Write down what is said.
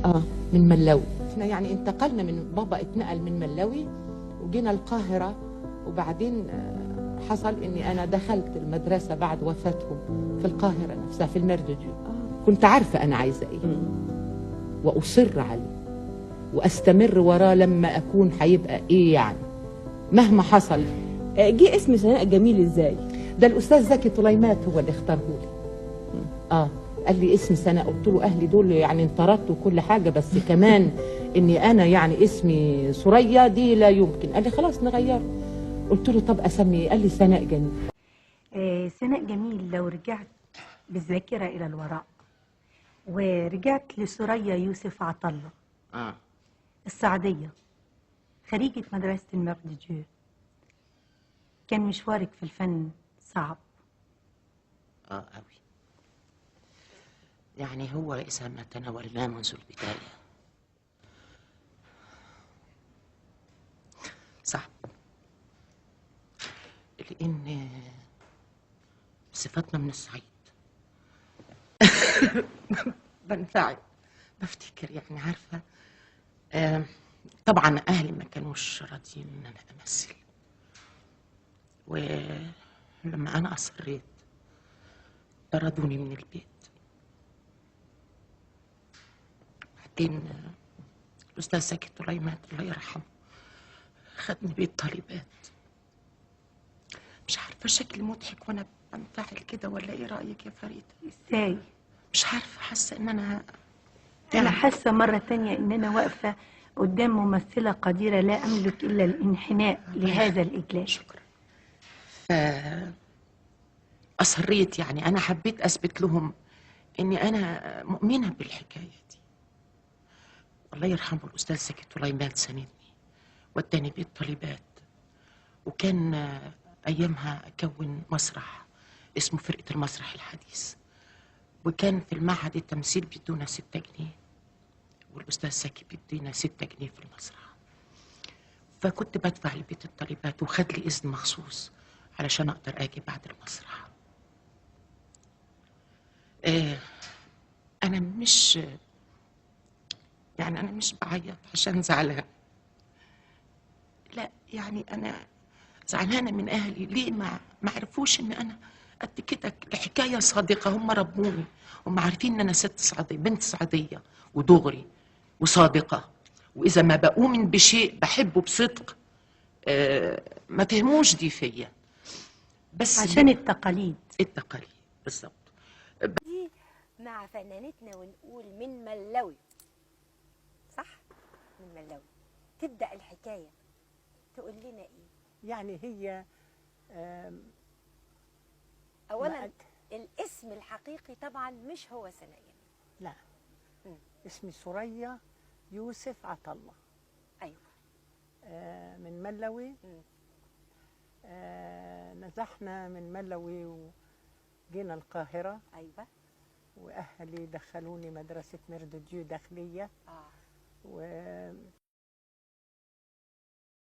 اه من ملاوي. احنا يعني انتقلنا من بابا، اتنقل من ملاوي وجينا القاهرة، وبعدين حصل اني انا دخلت المدرسة بعد وفاتهم في القاهرة نفسها في المردجو. كنت عارفة انا عايزة ايه واصر عليه واستمر وراه لما اكون هيبقى ايه يعني مهما حصل. جه اسم سناء جميل ازاي؟ ده الاستاذ زكي طليمات هو اللي اختاره لي. قال لي اسم سناء، قلت له اهلي دول يعني انطردت وكل حاجه، بس كمان اني انا يعني اسمي سوريا دي لا يمكن. قال لي خلاص نغيره. قلت له طب اسمي ايه؟ قال لي سناء جميل. سناء جميل لو رجعت بالذاكره الى الوراء ورجعت لسوريا يوسف عطله السعوديه، خريجة مدرسة المردجو، كان مشوارك في الفن صعب؟ قوي. يعني هو إذا ما تناولناه منذ البداية صعب، لأن صفاتنا من الصعيد. بنفعل بفتكر يعني عارفة. طبعا أهلي ما كانوش راضيين إن أنا أمثل، ولما أنا أصريت طردوني من البيت. بعدين الأستاذ زكي طليمات الله يرحمه خدني بيت طالبات. مش عارفة شكلي مضحك وأنا بنفعل كده ولا إيه رأيك يا فريدة؟ ازاي؟ مش عارفة، حاسة إن أنا حاسة مرة تانية إن أنا واقفة قدام ممثلة قديرة لا أملك إلا الانحناء لهذا الإجلال. شكرا. أصريت، يعني أنا حبيت أثبت لهم إني أنا مؤمنة بالحكاية دي. الله يرحمه الأستاذ زكي طليمات ساندني وداني بيت طالبات، وكان أيامها أكون مسرح اسمه فرقة المسرح الحديث، وكان في المعهد التمثيل بيدونا 6 جنيه، والأستاذ زكي بيدينا 6 جنيه في المسرح. فكنت بدفع لبيت الطالبات، وخد لي إذن مخصوص علشان أقدر أجي بعد المسرح. أنا مش يعني أنا مش بعيط عشان زعلان، لا، يعني أنا زعلانة من أهلي. ليه ما عرفوش إن أنا قد كده؟ الحكاية صادقة، هم ربوني، هم عارفين إن أنا ست صعيدية، بنت صعيدية ودغري وصادقة، وإذا ما بؤمن بشيء بحبه بصدق. ما فهموش دي فيا، بس عشان التقاليد. التقاليد بالظبط. دي مع فنانتنا ونقول من ملاوي، صح؟ من ملاوي تبدأ الحكاية، تقول لنا ايه؟ يعني هي اولا الاسم الحقيقي طبعا مش هو سناء جميل. لا، اسمي سوريا يوسف عطله. ايوه. من ملوي. نزحنا من ملوي وجينا القاهرة. ايوه. واهلي دخلوني مدرسة مردجيو داخلية.